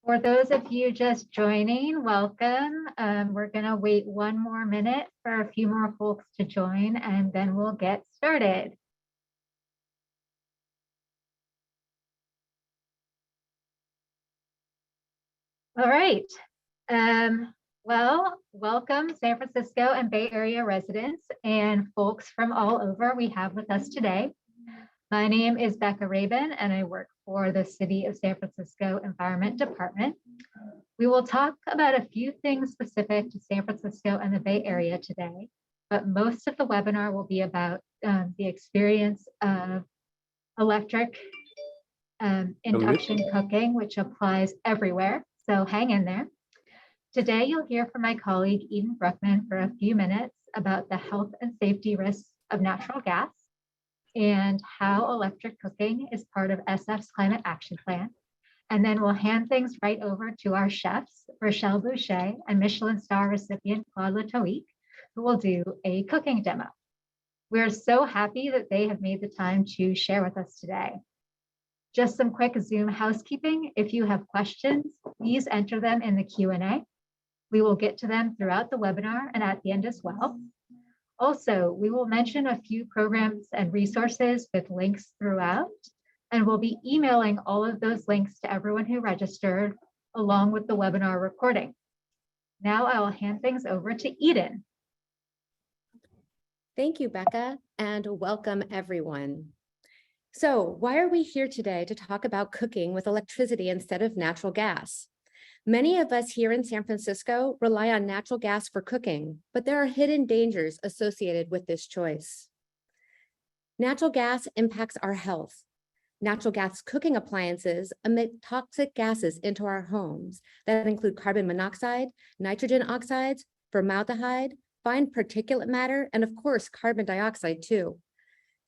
For those of you just joining, welcome. We're going to wait one more minute for a few more folks to join, and then we'll get started. All right. Well, welcome San Francisco and Bay Area residents and folks from all over we have with us today. My name is Becca Rabin, and I work for the City of San Francisco Environment Department. We will talk about a few things specific to San Francisco and the Bay Area today, but most of the webinar will be about the experience of electric induction cooking, which applies everywhere. So hang in there. Today, you'll hear from my colleague, Eden Bruckman, for a few minutes about the health and safety risks of natural gas and how electric cooking is part of SF's climate action plan. And then we'll hand things right over to our chefs, Rochelle Boucher and Michelin-Star recipient Claude Latoic, who will do a cooking demo. We're so happy that they have made the time to share with us today. Just some quick Zoom housekeeping. If you have questions, please enter them in the Q&A. We will get to them throughout the webinar and at the end as well. Also, we will mention a few programs and resources with links throughout, and we'll be emailing all of those links to everyone who registered along with the webinar recording. Now I will hand things over to Eden. Thank you, Becca, and welcome everyone. So why are we here today to talk about cooking with electricity instead of natural gas? Many of us here in San Francisco rely on natural gas for cooking, but there are hidden dangers associated with this choice. Natural gas impacts our health. Natural gas cooking appliances emit toxic gases into our homes that include carbon monoxide, nitrogen oxides, formaldehyde, fine particulate matter, and of course, carbon dioxide too.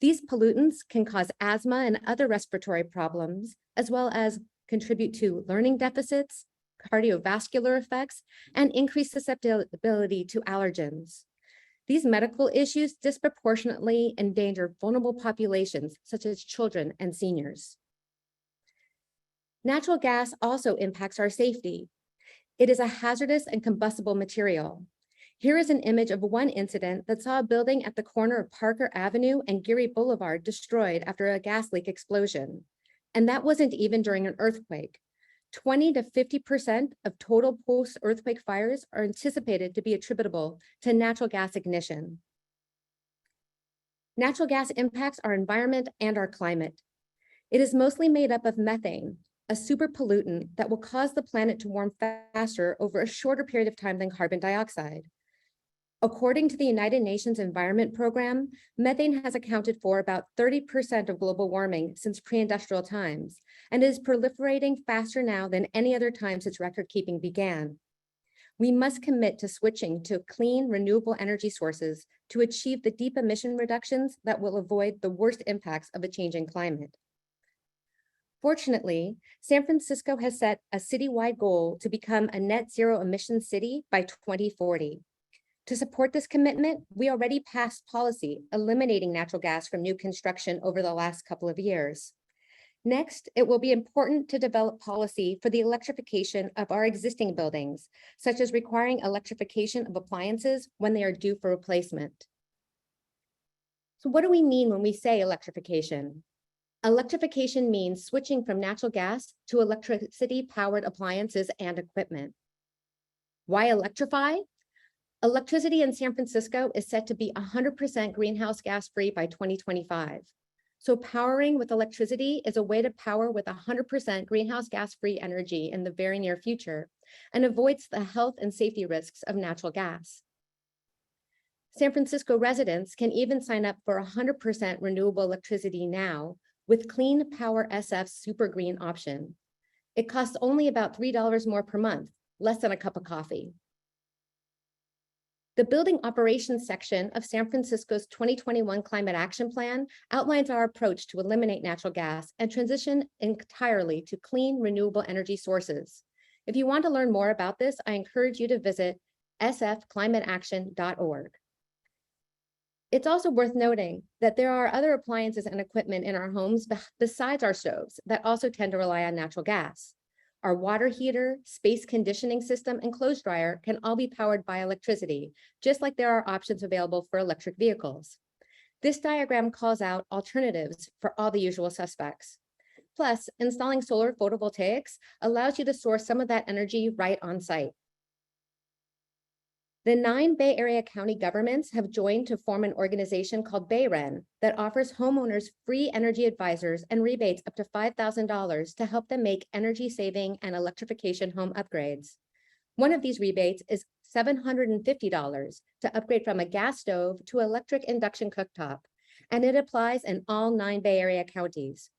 These pollutants can cause asthma and other respiratory problems, as well as contribute to learning deficits, cardiovascular effects, and increased susceptibility to allergens. These medical issues disproportionately endanger vulnerable populations, such as children and seniors. Natural gas also impacts our safety. It is a hazardous and combustible material. Here is an image of one incident that saw a building at the corner of Parker Avenue and Geary Boulevard destroyed after a gas leak explosion. And that wasn't even during an earthquake. 20 to 50% of total post-earthquake fires are anticipated to be attributable to natural gas ignition. Natural gas impacts our environment and our climate. It is mostly made up of methane, a super pollutant that will cause the planet to warm faster over a shorter period of time than carbon dioxide. According to the United Nations Environment Program, methane has accounted for about 30% of global warming since pre-industrial times, and is proliferating faster now than any other time since record-keeping began. We must commit to switching to clean, renewable energy sources to achieve the deep emission reductions that will avoid the worst impacts of a changing climate. Fortunately, San Francisco has set a citywide goal to become a net zero emissions city by 2040. To support this commitment, we already passed policy eliminating natural gas from new construction over the last couple of years. Next, it will be important to develop policy for the electrification of our existing buildings, such as requiring electrification of appliances when they are due for replacement. So what do we mean when we say electrification? Electrification means switching from natural gas to electricity-powered appliances and equipment. Why electrify? Electricity in San Francisco is set to be 100% greenhouse gas free by 2025. So powering with electricity is a way to power with 100% greenhouse gas free energy in the very near future and avoids the health and safety risks of natural gas. San Francisco residents can even sign up for 100% renewable electricity now with Clean Power SF's super green option. It costs only about $3 more per month, less than a cup of coffee. The building operations section of San Francisco's 2021 Climate Action Plan outlines our approach to eliminate natural gas and transition entirely to clean, renewable energy sources. If you want to learn more about this, I encourage you to visit sfclimateaction.org. It's also worth noting that there are other appliances and equipment in our homes besides our stoves that also tend to rely on natural gas. Our water heater, space conditioning system, and clothes dryer can all be powered by electricity, just like there are options available for electric vehicles. This diagram calls out alternatives for all the usual suspects. Plus, installing solar photovoltaics allows you to source some of that energy right on site. The 9 Bay Area county governments have joined to form an organization called BayRen that offers homeowners free energy advisors and rebates up to $5,000 to help them make energy-saving and electrification home upgrades. One of these rebates is $750 to upgrade from a gas stove to electric induction cooktop, and it applies in all 9 Bay Area counties.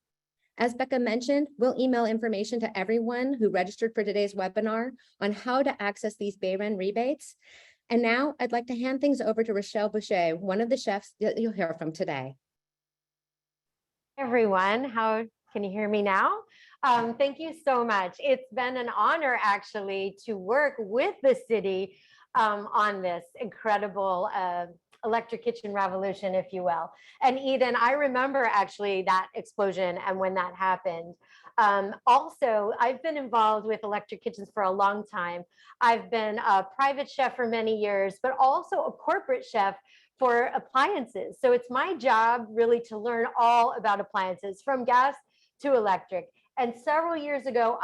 As Becca mentioned, we'll email information to everyone who registered for today's webinar on how to access these BayRen rebates. And now I'd like to hand things over to Rochelle Boucher, one of the chefs that you'll hear from today. Everyone, how can you hear me now? Thank you so much. It's been an honor actually to work with the city on this incredible electric kitchen revolution, if you will. And Eden, I remember actually that explosion and when that happened. Also, I've been involved with electric kitchens for a long time. I've been a private chef for many years, but also a corporate chef for appliances. So it's my job really to learn all about appliances from gas to electric. And several years ago,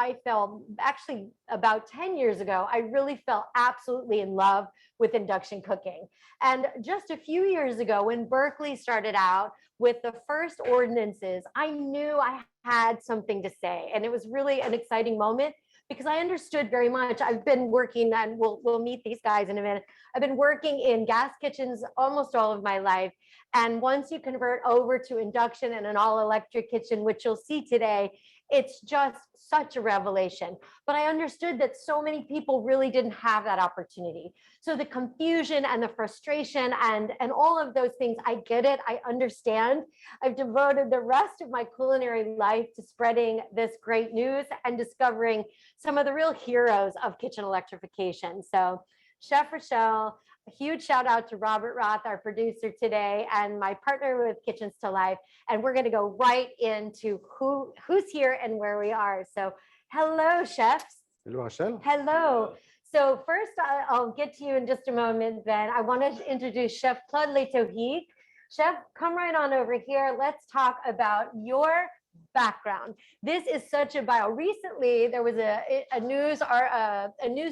actually about 10 years ago, I really fell absolutely in love with induction cooking. And just a few years ago, when Berkeley started out with the first ordinances, I knew I had something to say. And it was really an exciting moment because I understood very much. I've been working, and we'll meet these guys in a minute. I've been working in gas kitchens almost all of my life. And once you convert over to induction and an all electric kitchen, which you'll see today, it's just such a revelation. But I understood that so many people really didn't have that opportunity. So the confusion and the frustration and all of those things, I get it, I understand. I've devoted the rest of my culinary life to spreading this great news and discovering some of the real heroes of kitchen electrification. So Chef Rochelle, a huge shout out to Robert Roth, our producer today, and my partner with Kitchens to Life. And we're going to go right into who's here and where we are. So hello, chefs. Hello, Rachel. Hello. So first, I'll get to you in just a moment. Then I want to introduce Chef Claude Letohique. Chef, come right on over here. Let's talk about your background. This is such a bio. Recently, there was a news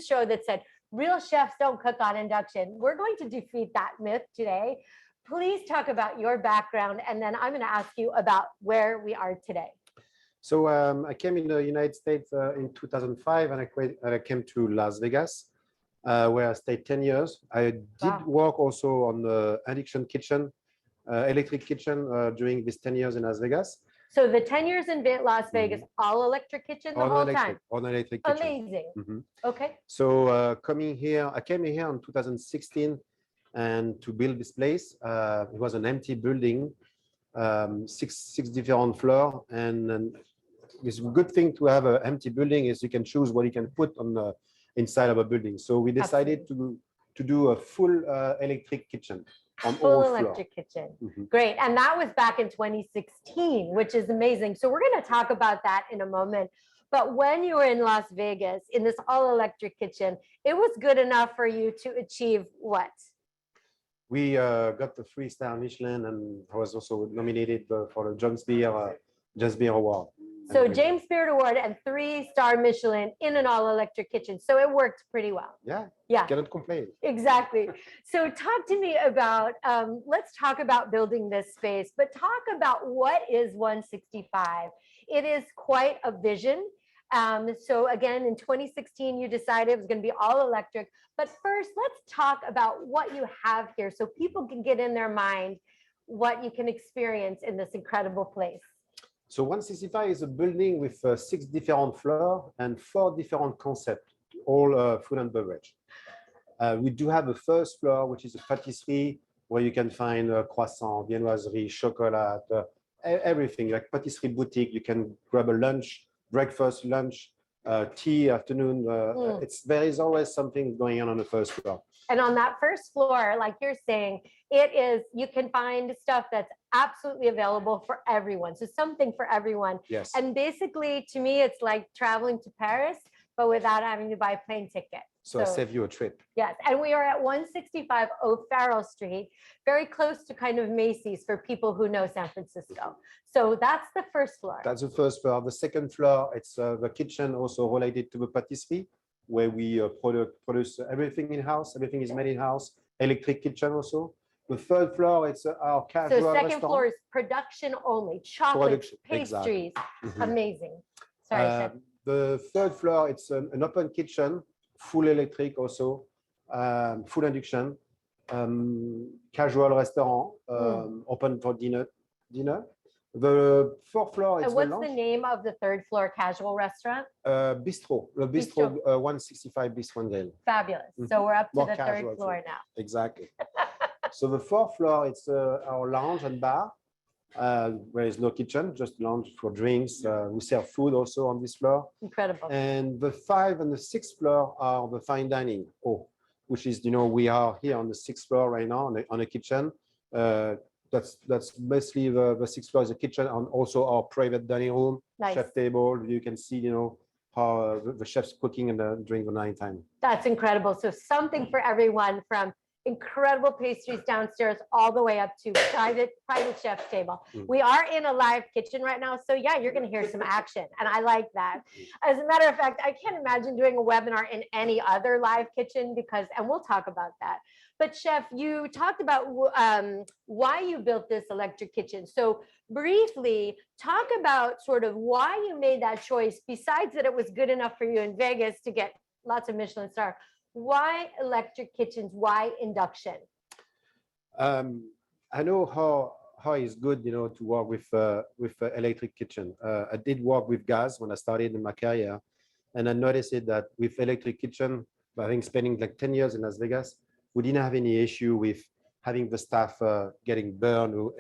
show that said, real chefs don't cook on induction. We're going to defeat that myth today. Please talk about your background, and then I'm going to ask you about where we are today. So I came in the United States in 2005, and I came to Las Vegas, where I stayed 10 years. I did work also on the induction kitchen, electric kitchen during these 10 years in Las Vegas. So the 10 years in Las Vegas, all electric kitchen the whole time? All electric kitchen. Amazing. Okay. So I came here in 2016 and to build this place. It was an empty building, six different floors. And it's a good thing to have an empty building is you can choose what you can put on the inside of a building. So we decided to do a full electric kitchen. Full electric kitchen. Great. And that was back in 2016, which is amazing. So we're going to talk about that in a moment. But when you were in Las Vegas in this all electric kitchen, it was good enough for you to achieve what? We got the 3-star Michelin, and I was also nominated for the James Beard Award. So James Beard Award and 3-star Michelin in an all electric kitchen. So it worked pretty well. Yeah. Cannot complain. Exactly. So talk to me about, let's talk about building this space, but talk about what is 165. It is quite a vision. So again, in 2016, you decided it was going to be all electric. But first, let's talk about what you have here so people can get in their mind what you can experience in this incredible place. So 165 is a building with 6 different floors and 4 different concepts, all food and beverage. We do have a first floor, which is a patisserie, where you can find croissant, viennoiserie, chocolate, everything, like patisserie boutique. You can grab a lunch, breakfast, lunch, tea, afternoon. There is always something going on the first floor. And on that first floor, like you're saying, it is, you can find stuff that's absolutely available for everyone. So something for everyone. Yes. And basically, to me, it's like traveling to Paris, but without having to buy a plane ticket. So I save you a trip. Yes, and we are at 165 O'Farrell Street, very close to kind of Macy's for people who know San Francisco. So that's the first floor. That's the first floor. The second floor, it's the kitchen also related to the patisserie, where we produce everything in-house. Everything is made in-house. Electric kitchen also. The third floor, it's our casual So second restaurant. floor is production only, chocolates, Production, pastries, Mhm. amazing. Sorry, Chef. The third floor, it's an open kitchen, full electric also, full induction, casual restaurant, open for dinner. The fourth floor, it's And the what's lounge. the name of the third floor casual restaurant? Bistro, the Bistro 165 Bistro and Grill. Fabulous. So we're up to More the third casual floor food. now. Exactly. So the fourth floor, it's our lounge and bar, where is no kitchen, just lounge for drinks. We serve food also on this floor. Incredible. And the 5th and the 6th floor are the fine dining, which is, we are here on the 6th floor right now on a kitchen. That's basically the 6th floor is a kitchen and also our private dining room, Nice. chef table. You can see, how the chef's cooking during the night time. That's incredible. So something for everyone, from incredible pastries downstairs all the way up to private chef's table. We are in a live kitchen right now. So yeah, you're going to hear some action. And I like that. As a matter of fact, I can't imagine doing a webinar in any other live kitchen and we'll talk about that. But Chef, you talked about why you built this electric kitchen. So briefly, talk about sort of why you made that choice, besides that it was good enough for you in Vegas to get lots of Michelin-Star. Why electric kitchens? Why induction? I know how it's good, to work with electric kitchen. I did work with gas when I started in my career, and I noticed it that with electric kitchen, I think spending like 10 years in Las Vegas, we didn't have any issue with having the staff getting burned,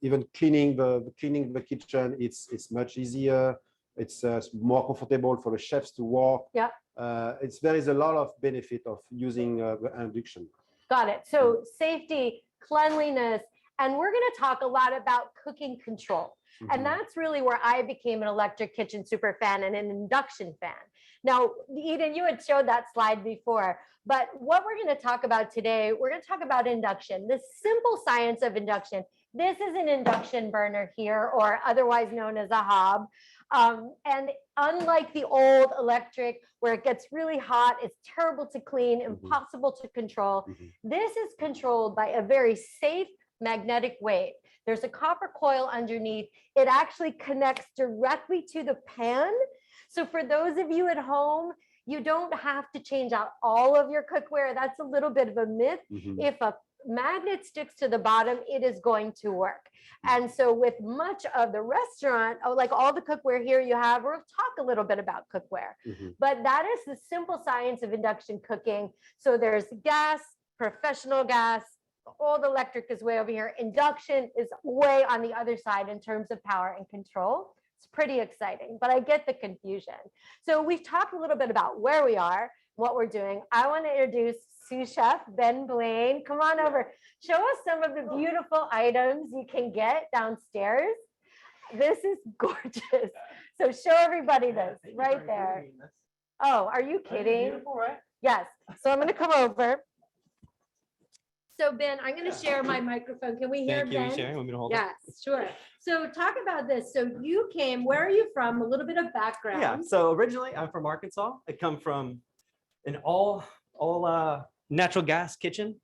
even cleaning the kitchen, it's much easier. It's more comfortable for the chefs to work. Yeah. There is a lot of benefit of using the induction. Got it. So safety, cleanliness, and we're going to talk a lot about cooking control. And that's really where I became an electric kitchen super fan and an induction fan. Now, Eden, you had showed that slide before, but what we're going to talk about today, we're going to talk about induction, the simple science of induction. This is an induction burner here, or otherwise known as a hob. And unlike the old electric, where it gets really hot, it's terrible to clean, impossible to control, this is controlled by a very safe magnetic wave. There's a copper coil underneath. It actually connects directly to the pan. So for those of you at home, you don't have to change out all of your cookware. That's a little bit of a myth. If a magnet sticks to the bottom, it is going to work. And so with much of the restaurant, like all the cookware here you have, we'll talk a little bit about cookware, but that is the simple science of induction cooking. So there's gas, professional gas, old electric is way over here. Induction is way on the other side in terms of power and control. It's pretty exciting, but I get the confusion. So we've talked a little bit about where we are, what we're doing. I want to introduce sous chef Ben Blaine. Come on over. Show us some of the beautiful items you can get downstairs. This is gorgeous. So show everybody this right there. Oh, are you kidding? Beautiful, right? Yes. So I'm going to come over. So Ben, I'm going to share my microphone. Can we hear Thank you, Ben? Sharon. Want me to hold it? Yes, sure. So talk about this. So you came, where are you from? A little bit of background. Yeah. So originally, I'm from Arkansas. I come from an all natural gas kitchen.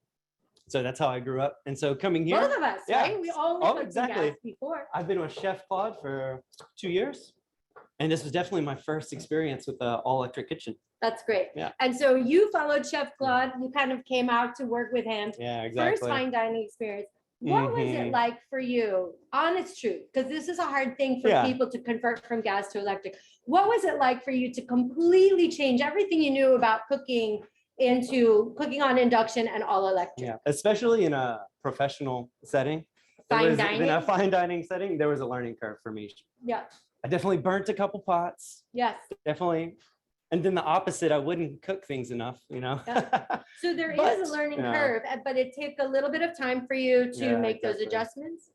So that's how I grew up. And so coming here, Both of us, yeah. right? We all Oh, lived exactly. gas before. I've been with Chef Claude for 2 years. And this was definitely my first experience with the all electric kitchen. That's great. Yeah. And so you followed Chef Claude. You kind of came out to work with him. Yeah, First exactly. fine dining experience. What was it like for you? Honest truth, because this is a hard thing for Yeah. people to convert from gas to electric. What was it like for you to completely change everything you knew about cooking into cooking on induction and all electric? Yeah, especially in a professional setting. Fine In dining? a fine dining setting, there was a learning curve for me. Yeah. I definitely burnt a couple pots. Yes. Definitely And then the opposite, I wouldn't cook things enough, you know? So there is But, a learning yeah. curve, but it took a little bit of time for you to Yeah, make those exactly. adjustments.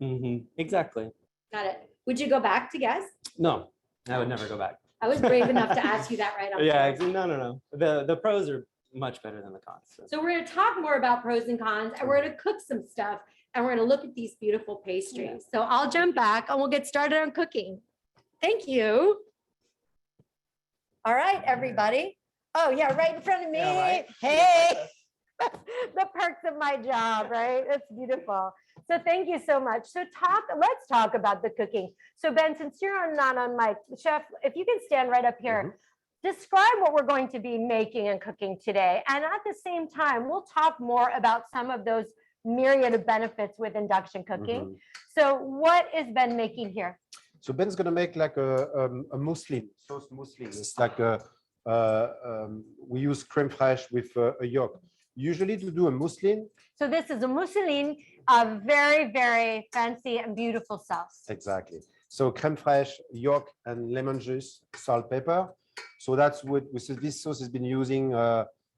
Exactly. Got it. Would you go back to guess? No, I would never go back. I was brave enough to ask you that right on. Yeah, camera. no. The pros are much better than the cons. So we're going to talk more about pros and cons, and we're going to cook some stuff, and we're going to look at these beautiful pastries. So I'll jump back and we'll get started on cooking. Thank you. All right, everybody. Oh yeah, right in front of me. Yeah, right. Hey, the perks of my job, right? It's beautiful. So thank you so much. So let's talk about the cooking. So Ben, since you're not on mic, chef, if you can stand right up here, describe what we're going to be making and cooking today. And at the same time, we'll talk more about some of those myriad of benefits with induction cooking. So what is Ben making here? So Ben's gonna make like a mousseline, sauce mousseline. It's like we use crème fraîche with a yolk. Usually to do a mousseline. So this is a mousseline, a very, very fancy and beautiful sauce. Exactly. So crème fraîche, yolk, and lemon juice, salt, pepper. So that's what this sauce has been using.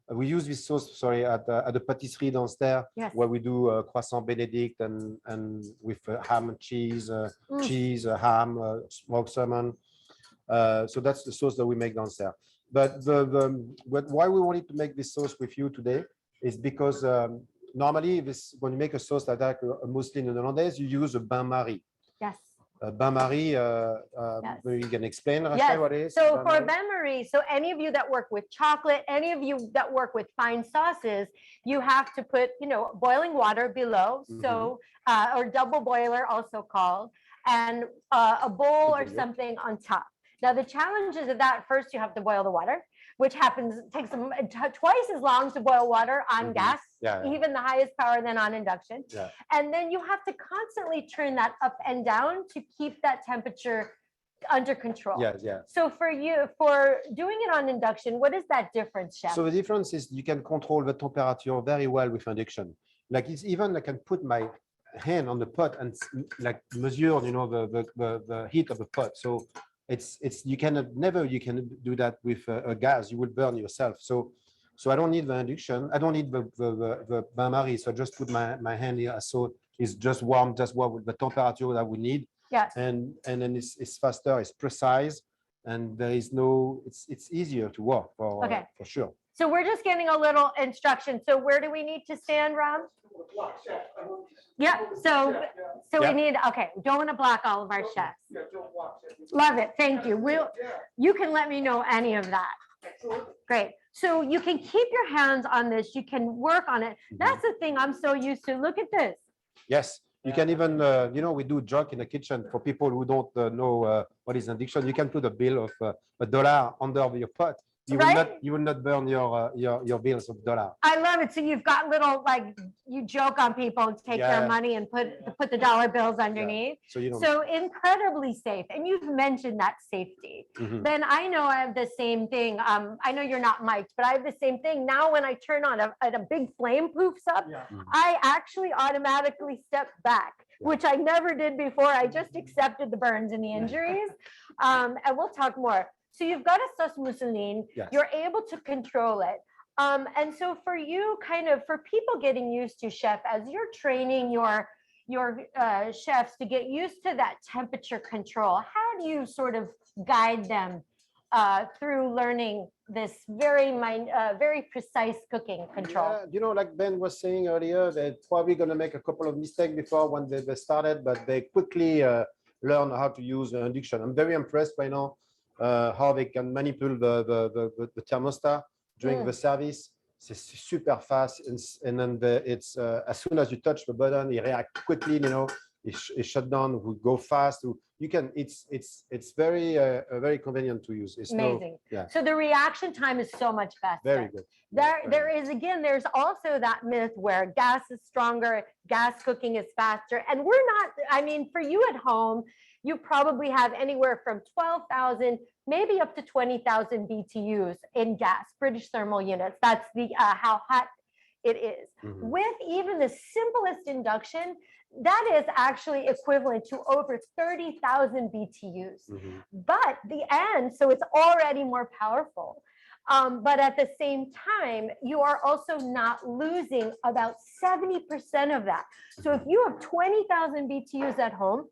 We use this sauce, sorry, at the patisserie downstairs, Yes. where we do croissant Benedict and with ham and cheese, ham, smoked salmon. So that's the sauce that we make downstairs. But why we wanted to make this sauce with you today is because normally when you make a sauce like that, a mousseline hollandaise, you use a bain-marie. Yes. Bain-marie, Yes. maybe you can explain, Rachel, Yes. what it is? So for bain-marie, so any of you that work with chocolate, any of you that work with fine sauces, you have to put, boiling water below. So, or double boiler also called, and a bowl or something on top. Now the challenges of that, first you have to boil the water, which takes twice as long to boil water on gas, even the highest power than on induction. Yeah. And then you have to constantly turn that up and down to keep that temperature under control. Yeah. So for doing it on induction, what is that difference, chef? So the difference is you can control the temperature very well with induction. Like it's even I can put my hand on the pot and like measure, the heat of the pot. So it's you can do that with a gas. You will burn yourself. So I don't need the induction. I don't need the bain-marie. So I just put my hand here. So it's just warm with the temperature that we need. Yes. And then it's faster. It's precise, and there is it's easier to work for sure. So we're just getting a little instruction. So where do we need to stand, Rob? Yeah, so we need, okay, don't want to block all of our chefs. Love it, thank you. You can let me know any of that. Great, so you can keep your hands on this, you can work on it. That's the thing I'm so used to. Look at this. Yes, you can even, we do joke in the kitchen for people who don't know what is addiction. You can put a bill of $1 under your pot. You will not burn your bills of $1. I love it. So you've got little, you joke on people and take their money and put the dollar bills underneath. So incredibly safe. And you've mentioned that safety. Then I know I have the same thing. I know you're not mic'd, but I have the same thing. Now when I turn on a big flame poofs up, I actually automatically step back, which I never did before. I just accepted the burns and the injuries. And we'll talk more. So you've got a sauce mousseline, you're able to control it. And so for you, for people getting used to, chef, as you're training your chefs to get used to that temperature control, how do you sort of guide them through learning this very precise cooking control? Yeah, like Ben was saying earlier, they're probably going to make a couple of mistakes before when they started, but they quickly learn how to use the induction. I'm very impressed right now how they can manipulate the thermostat during the service. It's super fast, and then it's as soon as you touch the button, it reacts quickly. It shut down. We go fast. You can. It's very convenient to use. It's amazing. So the reaction time is so much faster. Very good. There's also that myth where gas is stronger, gas cooking is faster, and we're not. For you at home, you probably have anywhere from 12,000, maybe up to 20,000 BTUs in gas, British thermal units. That's how hot it is. With even the simplest induction, that is actually equivalent to over 30,000 BTUs. But so it's already more powerful. But at the same time, you are also not losing about 70% of that. So if you have 20,000 BTUs at home,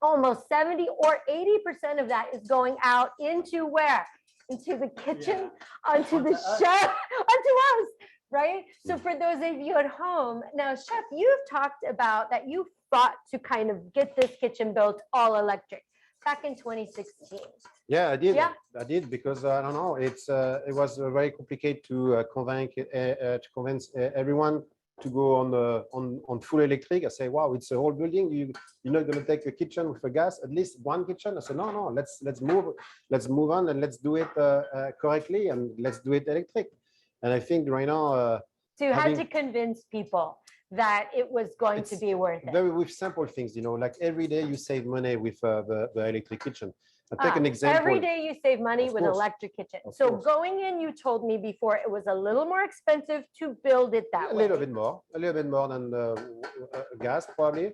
almost 70 or 80% of that is going out into where? Into the kitchen, onto the chef, onto us, right? So for those of you at home, now, Chef, you've talked about that you fought to kind of get this kitchen built all electric back in 2016. Yeah, I did. Yeah. I did because I don't know. It was very complicated to convince everyone to go on full electric. I say, wow, it's a whole building. You're not going to take a kitchen with a gas, at least one kitchen. I said, no, let's move on and let's do it correctly and let's do it electric. And I think right now. So you had to convince people that it was going to be worth it. Very with simple things, like every day you save money with the electric kitchen. I'll take an example. Every day you save money with an electric kitchen. So going in, you told me before it was a little more expensive to build it that way. A little bit more than gas probably.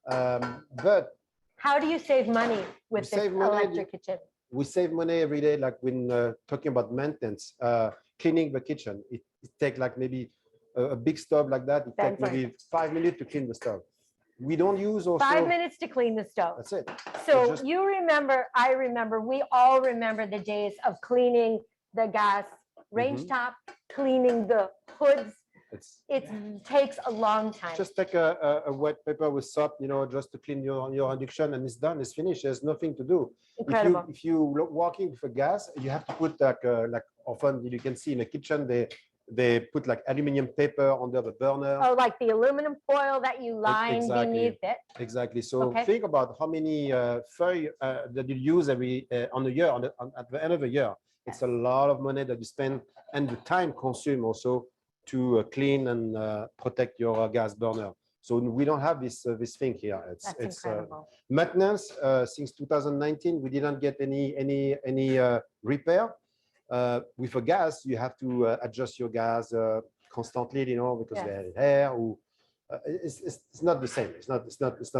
But how do you save money with this electric kitchen? We save money every day, like when talking about maintenance, cleaning the kitchen. It takes like maybe a big stove like that. It takes maybe 5 minutes to clean the stove. We don't use also 5 minutes to clean the stove. That's it. So you remember, I remember, we all remember the days of cleaning the gas range top, cleaning the hoods. It takes a long time. Just take a wet paper with soap, just to clean your induction, and it's done. It's finished. There's nothing to do. Incredible. If you walking with a gas, you have to put like often you can see in the kitchen they put like aluminum paper under the burner. Oh, like the aluminum foil that you line beneath it. Exactly. So think about how many foil that you use on a year. At the end of the year, it's a lot of money that you spend, and the time consumed also to clean and protect your gas burner. So we don't have this thing here. That's incredible. Maintenance since 2019, we didn't get any repair. With a gas, you have to adjust your gas constantly, because the air. It's not the same. It's not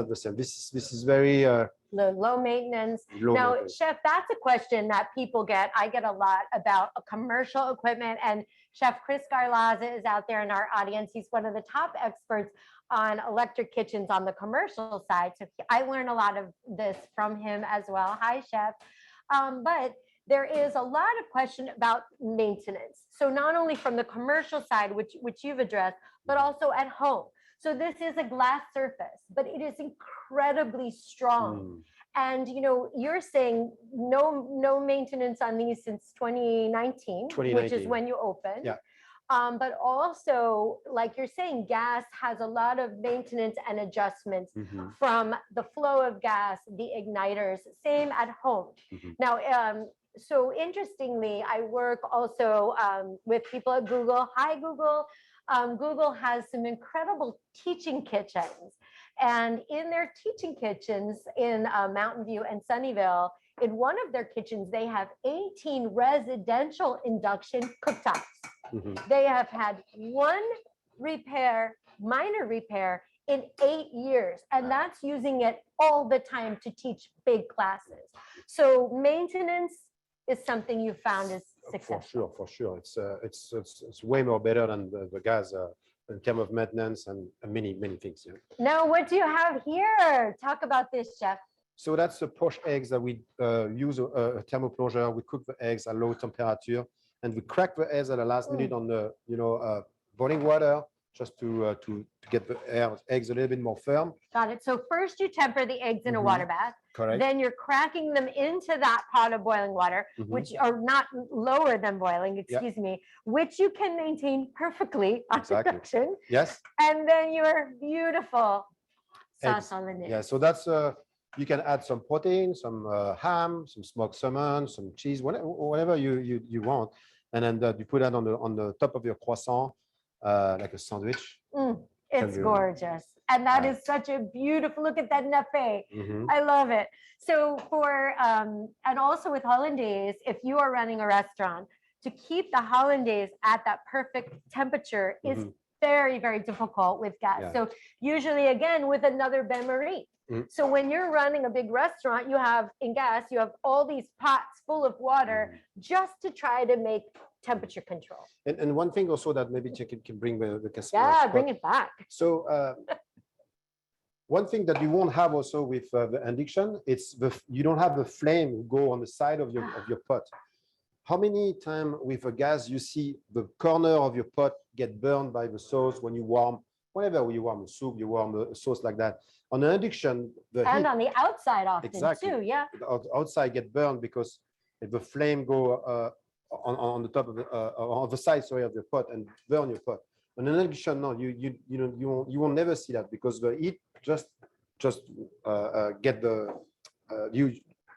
the same. This is very low maintenance. Now, Chef, that's a question that people get. I get a lot about commercial equipment, and Chef Chris Garlaza is out there in our audience. He's one of the top experts on electric kitchens on the commercial side. So I learn a lot of this from him as well. Hi, Chef. But there is a lot of question about maintenance. So not only from the commercial side, which you've addressed, but also at home. So this is a glass surface, but it is incredibly strong. And you're saying no maintenance on these since 2019, which is when you opened. Yeah. But also, like you're saying, gas has a lot of maintenance and adjustments from the flow of gas, the igniters, same at home. Now, so interestingly, I work also with people at Google. Hi, Google. Google has some incredible teaching kitchens. And in their teaching kitchens in Mountain View and Sunnyvale, in one of their kitchens, they have 18 residential induction cooktops. They have had one minor repair in 8 years, and that's using it all the time to teach big classes. So maintenance is something you found is successful. For sure. It's way more better than the gas in terms of maintenance and many things. Now, what do you have here? Talk about this, Chef. So that's the poached eggs that we use a thermoplunger. We cook the eggs at low temperature, and we crack the eggs at the last minute on the boiling water, just to get the eggs a little bit more firm. Got it. So first you temper the eggs in a water bath. Correct. Then you're cracking them into that pot of boiling water, which are not lower than boiling, excuse me, which you can maintain perfectly on production. Yes. And then your beautiful sauce hollandaise. Yeah. So that's you can add some protein, some ham, some smoked salmon, some cheese, whatever you want, and then you put that on the top of your croissant. Like a sandwich. It's gorgeous. And that is such a beautiful, look at that nappe. I love it. So and also with hollandaise, if you are running a restaurant, to keep the hollandaise at that perfect temperature is very, very difficult with gas. Yeah. So usually, again, with another bain-marie. Mm. So when you're running a big restaurant, you have in gas, you have all these pots full of water just to try to make temperature control. And one thing also that maybe Jackie can bring the customer. Yeah, bring it back. So one thing that you won't have also with the induction, you don't have the flame go on the side of your pot. How many times with a gas you see the corner of your pot get burned by the sauce when you warm, whenever you warm a soup, you warm a sauce like that. On an induction, the And heat on the outside often Exactly. too, yeah. outside get burned because if the flame go on the top of the side, sorry, of your pot and burn your pot. On an induction, no, you won't never see that because the heat just get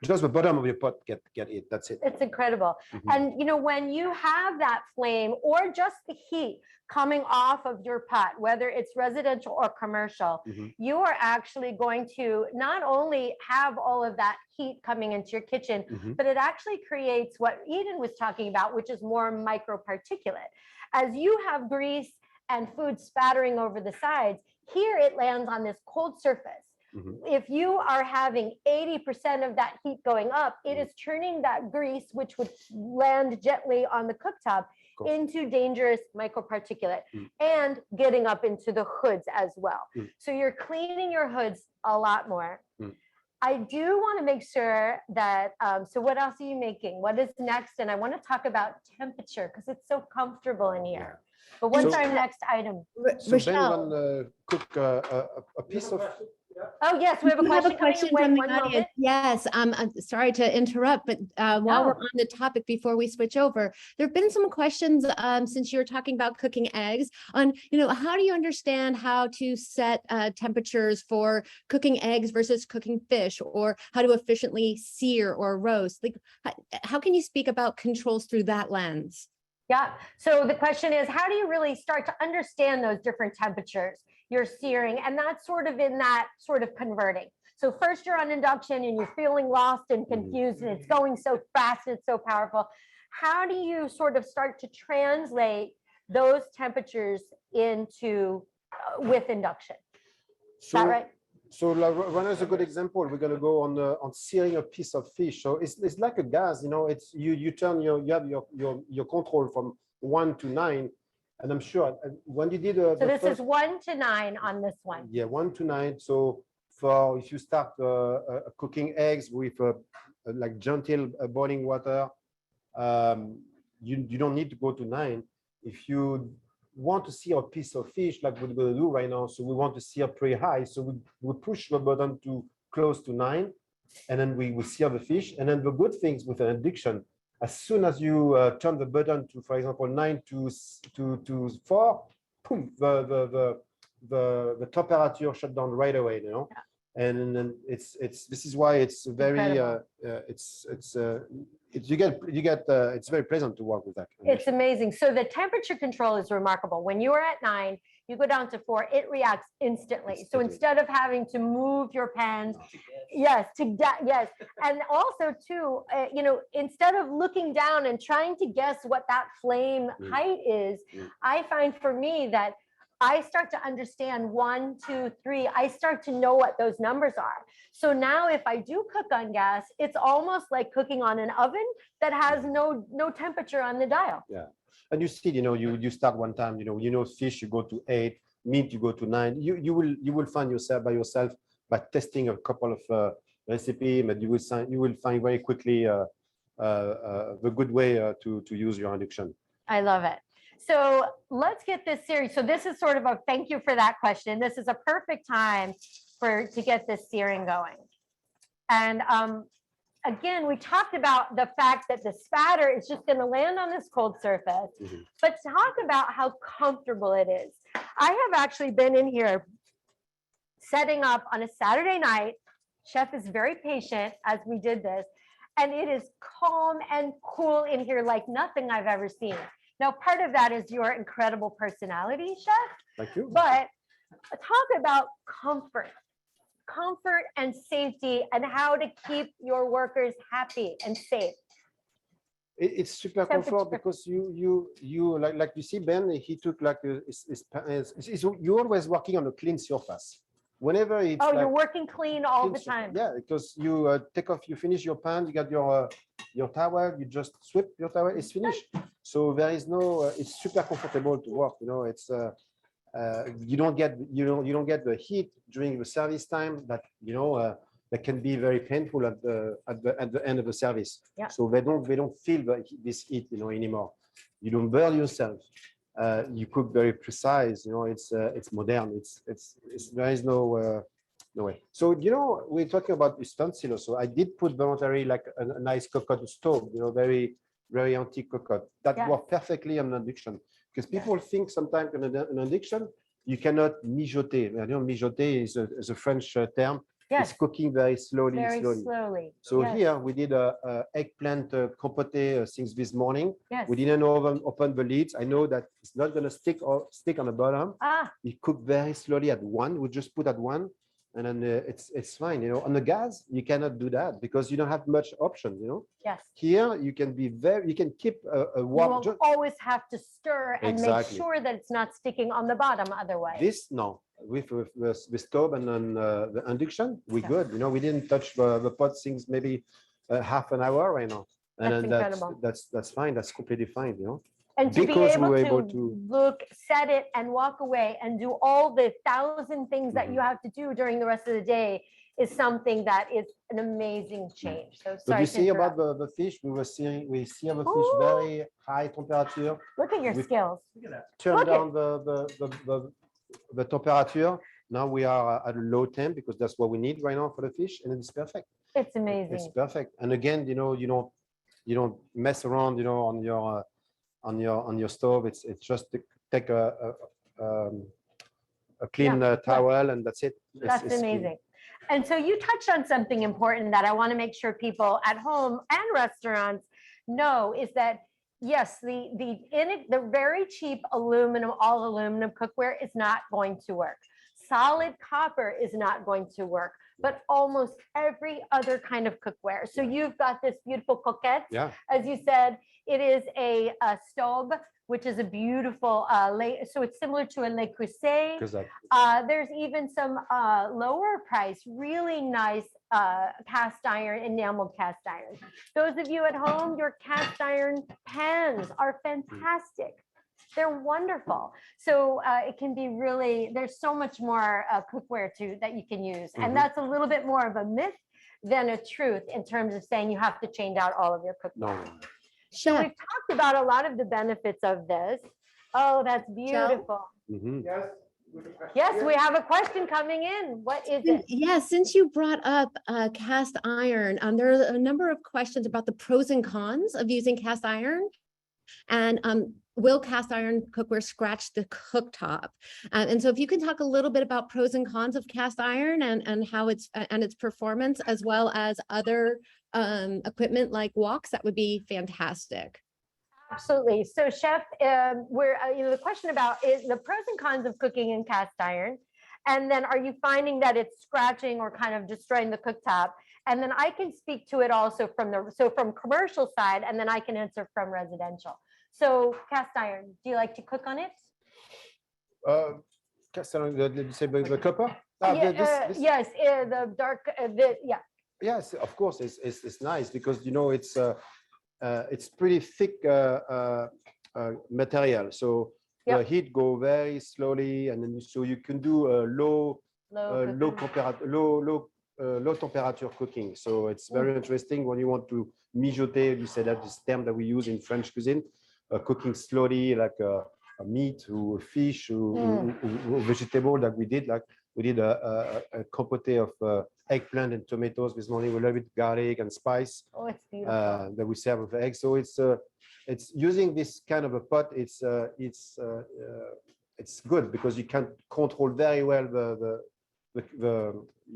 just the bottom of your pot get it. That's it. It's incredible. Mhm. And when you have that flame or just the heat coming off of your pot, whether it's residential or commercial, Mhm. you are actually going to not only have all of that heat coming into your kitchen, Mhm. but it actually creates what Eden was talking about, which is more microparticulate. As you have grease and food spattering over the sides, here it lands on this cold surface. Mhm. If you are having 80% of that heat going up, it Mhm. is turning that grease, which would land gently on the cooktop, Course. into dangerous microparticulate Mm. and getting up into the hoods as well. Mm. So you're cleaning your hoods a lot more. Mm. I do want to make sure that, so what else are you making? What is next? And I want to talk about temperature because it's so comfortable in here. But what's So- our next item? So Ben Rochelle, will cook a piece of. Oh, yes, we have a we have question a coming in. question Wait from the one audience. moment. Yes, I'm sorry to interrupt, but while we're No. on the topic, before we switch over, there have been some questions since you were talking about cooking eggs on, how do you understand how to set temperatures for cooking eggs versus cooking fish, or how to efficiently sear or roast? Like, how can you speak about controls through that lens? Yeah. So the question is, how do you really start to understand those different temperatures you're searing? And that's sort of in that sort of converting. So first you're on induction and you're feeling lost and confused and it's going so fast and it's so powerful. How do you sort of start to translate those temperatures into with induction? Is that right? So Rana is a good example. We're going to go on searing a piece of fish. So it's like a gas, it's you turn you have your control from 1 to 9, and I'm sure when you did So this is 1 to 9 on this one. Yeah, 1 to 9. So if you start cooking eggs with like gentle boiling water, you don't need to go to 9. If you want to sear a piece of fish like we're going to do right now, so we want to sear pretty high, so we push the button to close to 9, and then we sear the fish. And then the good things with an induction, as soon as you turn the button to, for example, 9 to 4, boom, the temperature shut down right away, Yeah. And then this is why it's very it's very pleasant to work with that. It's amazing. So the temperature control is remarkable. When you are at 9, you go down to 4, it reacts instantly. So Instantly. instead of having to move your pans, yes, and also too, instead of looking down and trying to guess what that flame height is, I find for me that I start to understand 1, 2, 3. I start to know what those numbers are. So now if I do cook on gas, it's almost like cooking on an oven that has no temperature on the dial. Yeah. And you see, you start one time, fish, you go to 8, meat, you go to 9. You will find yourself by testing a couple of recipe, but you will find very quickly the good way to use your induction. I love it. So let's get this series. So this is sort of a thank you for that question. This is a perfect time to get this searing going. And again, we talked about the fact that the spatter is just going to land on this cold surface, but talk about how comfortable it is. I have actually been in here setting up on a Saturday night. Chef is very patient as we did this, and it is calm and cool in here like nothing I've ever seen. Now, part of that is your incredible personality, Chef. Thank you. But talk about comfort and safety, and how to keep your workers happy and safe. It's super Temperature. comfort because you like you see Ben, he took like you're always working on a clean surface. Whenever it's Oh, like you're working clean all clean the surface. time. Yeah, because you take off, you finish your pan, you got your towel, you just sweep your towel, it's finished. So there is no, it's super comfortable to work. You know, it's you don't get the heat during the service time that that can be very painful at the end of the service. Yeah. So they don't feel this heat anymore. You don't burn yourself. You cook very precise. It's modern. It's there is no way. So we're talking about utensils also. I did put voluntary like a nice coconut stove. Very antique coconut that Yes. work perfectly on induction. Because people think sometimes in an induction you cannot mijoter. Mijoter is a French term. Yes, It's cooking very slowly. very slowly. So Yes. here we did a eggplant compote since this morning. Yes. We didn't open the lids. I know that it's not going to stick on the bottom. Ah, It cooked very slowly at one. We just put at one, and then it's fine. On the gas, you cannot do that because you don't have much option. yes. Here you can keep a You warm. will always have to stir and make Exactly. sure that it's not sticking on the bottom otherwise. This no, with the stove and then the induction, we Yeah. good. We didn't touch the pot since maybe half an hour right now, and That's then incredible. that's fine. That's completely fine. And to because be we were able able to to- look, set it and walk away and do all the 1,000 things that Mhm. you have to do during the rest of the day is something that is an amazing change. So But sorry you to see about interrupt. the fish, we see the fish Ooh. very high temperature. Look at your with- skills. Look at that. Turn Look down the temperature. Now we are at a low temp because that's what we need right now for the fish, and it's perfect. It's It's amazing. perfect. And again, you don't mess around, on your stove. It's just take a clean Yeah, towel and that's it. That's It's clean. amazing. And so you touched on something important that I want to make sure people at home and restaurants know is that yes, the very cheap aluminum, all aluminum cookware is not going to work. Solid copper is not going to work, but almost every other kind of cookware. So you've got this beautiful coquette. Yeah. As you said, it is a stove, which is a beautiful, so it's similar to a Le Creuset. Because There's even some lower price, really nice cast iron, enameled cast iron. Those of you at home, your cast iron pans are fantastic. They're wonderful. So it can be really, there's so much more cookware that you can use. Mhm. And that's a little bit more of a myth than a truth in terms of saying you have to change out all of your cookware. no. So Chef, we've talked about a lot of the benefits of this. Oh, that's beautiful. Mhm. Yes, we have a question coming in. What is it? yeah, since you brought up cast iron, there are a number of questions about the pros and cons of using cast iron. And will cast iron cookware scratch the cooktop? And so if you can talk a little bit about pros and cons of cast iron and how it's and its performance, as well as other equipment like woks, that would be fantastic. Absolutely. So chef, the question about is the pros and cons of cooking in cast iron. And then are you finding that it's scratching or kind of destroying the cooktop? And then I can speak to it also from commercial side, and then I can answer from residential. So cast iron, do you like to cook on it? Cast iron, did you say the copper? Yeah, This- yes, the dark, yeah. Yes, of course, it's nice because it's pretty thick material. So the Yep. heat go very slowly, and then so you can do a low temperature cooking. So it's very interesting when you want to mijoter. You said that this term that we use in French cuisine, cooking slowly, like a meat or fish or vegetable that we did. Like we did a compote of eggplant and tomatoes this morning with a little bit garlic and spice Oh, it's beautiful. that we serve with eggs. So it's using this kind of a pot. It's good because you can control very well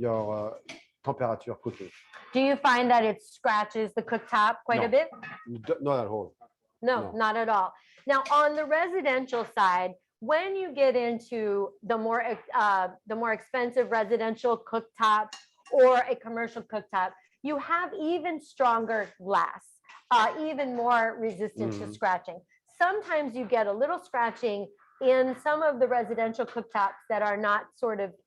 your temperature cooking. Do you find that it scratches the cooktop quite a No. bit? Not at all. No, No. not at all. Now, on the residential side, when you get into the more expensive residential cooktop or a commercial cooktop, you have even stronger glass. even more resistant to Mhm. scratching. Sometimes you get a little scratching in some of the residential cooktops that are not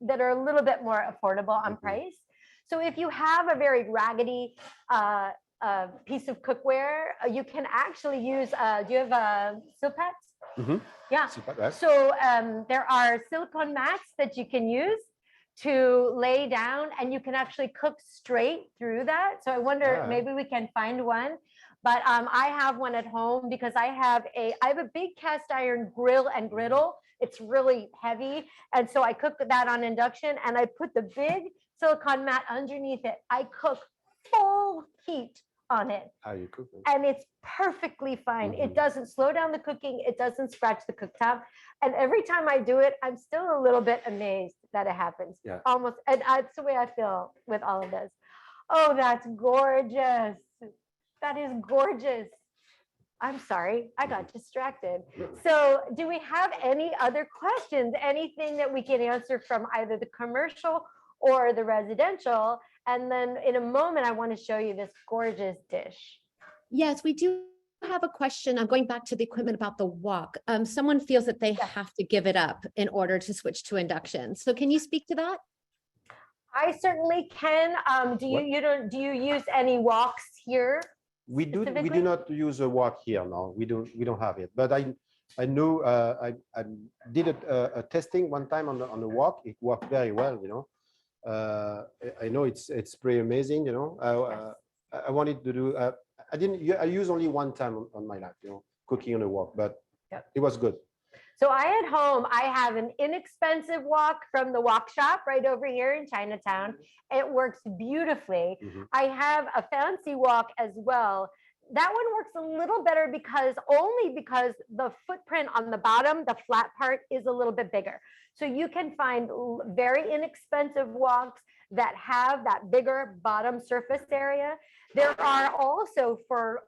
that are a little bit more affordable on Mhm. price. So if you have a very raggedy piece of cookware, you can actually use, do you have silpats? Mhm. Yeah. Super, yes. So there are silicone mats that you can use to lay down, and you can actually cook straight through that. So I wonder, Ah. maybe we can find one. But I have one at home because I have a big cast iron grill and griddle. It's really heavy. And so I cook that on induction, and I put the big silicone mat underneath it. I cook full heat on it, How you cook it? and it's perfectly fine. It Mhm. doesn't slow down the cooking. It doesn't scratch the cooktop. And every time I do it, I'm still a little bit amazed that it happens. Yeah. Almost, and that's the way I feel with all of this. Oh, that's gorgeous. That is gorgeous. I'm sorry, I got distracted. So do we have any other questions? Anything that we can answer from either the commercial or the residential? And then in a moment, I want to show you this gorgeous dish. Yes, we do have a question. I'm going back to the equipment about the wok. Someone feels that they Yes. have to give it up in order to switch to induction. So can you speak to that? I certainly can. Do you use any woks here? We Specifically? do not use a wok here. No, we don't have it. But I know I did a testing one time on the wok. It worked very well. You know, I know it's pretty amazing. You know, I wanted to do. I use only one time on my life. You know, cooking on a wok, but Yep. it was good. So at home, I have an inexpensive wok from the wok shop right over here in Chinatown. It works beautifully. Mhm. I have a fancy wok as well. That one works a little better only because the footprint on the bottom, the flat part, is a little bit bigger. So you can find very inexpensive woks that have that bigger bottom surface area. There are also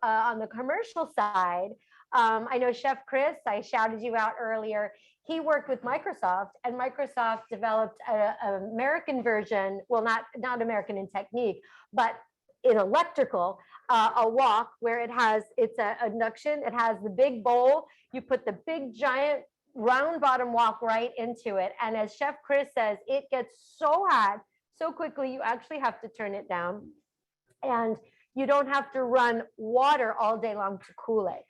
on the commercial side, I know Chef Chris, I shouted you out earlier. He worked with Microsoft, and Microsoft developed an American version, well, not American in technique, but in electrical, a wok where it's a induction. It has the big bowl. You put the big giant round bottom wok right into it. And as Chef Chris says, it gets so hot so quickly, you actually have to turn it down. And you don't have to run water all day long to cool it.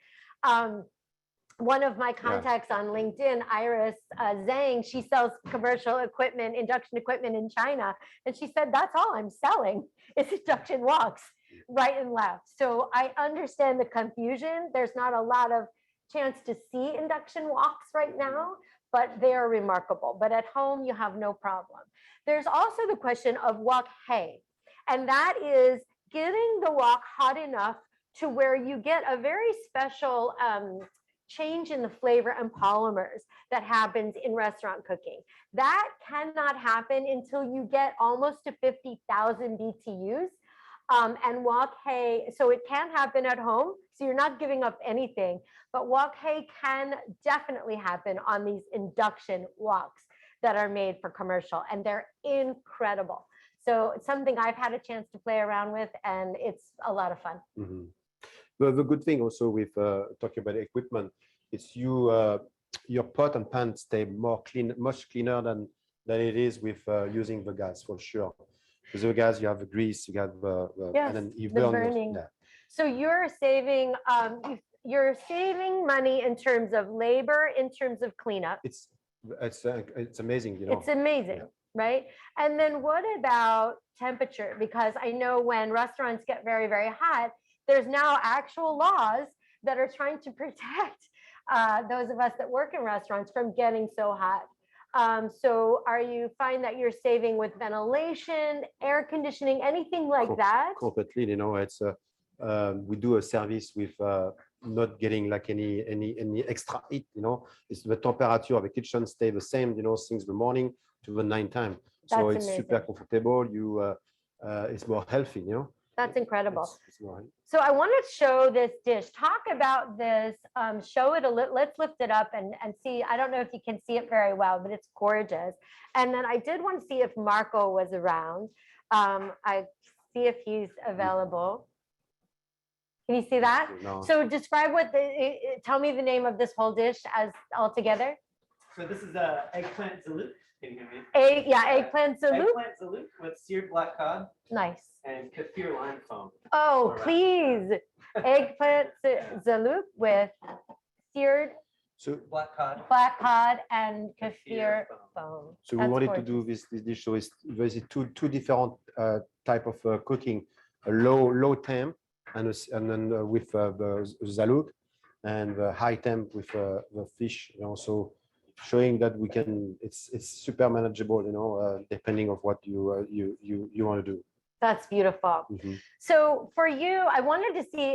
One of my contacts on LinkedIn, Iris Zhang, she sells commercial equipment, induction equipment in China. And she said, that's all I'm selling is induction woks right and left. So I understand the confusion. There's not a lot of chance to see induction woks right now, but they are remarkable. But at home, you have no problem. There's also the question of wok hay. And that is getting the wok hot enough to where you get a very special change in the flavor and polymers that happens in restaurant cooking. That cannot happen until you get almost to 50,000 BTUs. And wok hay, so it can happen at home, so you're not giving up anything, but wok hay can definitely happen on these induction woks that are made for commercial, and they're incredible. So it's something I've had a chance to play around with, and it's a lot of fun. Mm-hmm. The good thing also with talking about equipment, it's your pot and pan stay much cleaner than it is with using the gas, for sure. With the gas, you have the grease, you have Yes, and then you the burn burning. Yeah. So you're saving money in terms of labor, in terms of cleanup. It's amazing, you know. It's amazing, right? And then what about temperature? Because I know when restaurants get very, very hot, there's now actual laws that are trying to protect those of us that work in restaurants from getting so hot. So are you find that you're saving with ventilation, air conditioning, anything like that? Completely, you know, it's we do a service with not getting like any extra heat, you know. It's the temperature of the kitchen stay the same, you know, since the morning to the nighttime. So That's it's amazing. super comfortable. It's more healthy, you know. That's incredible. It's more healthy. So I want to show this dish. Talk about this. Show it let's lift it up and see. I don't know if you can see it very well, but it's gorgeous. And then I did want to see if Marco was around. I see if he's available. Can you see that? No. So describe what tell me the name of this whole dish as all together. So this is a eggplant zalouk. Can you hear me? Eggplant zalouk. Eggplant zalouk with seared black cod Nice. and kaffir lime foam. Oh, Alright. please. Eggplant zalouk with seared So, Black cod. black cod and kaffir Kaffir foam. so we That's wanted to do gorgeous. this dish. So it's basically two different type of cooking, a low temp and then with the zalouk, and the high temp with the fish. You know, so showing that we can. It's super manageable. You know, depending of what you want to do. That's beautiful. Mhm. So for you, I wanted to see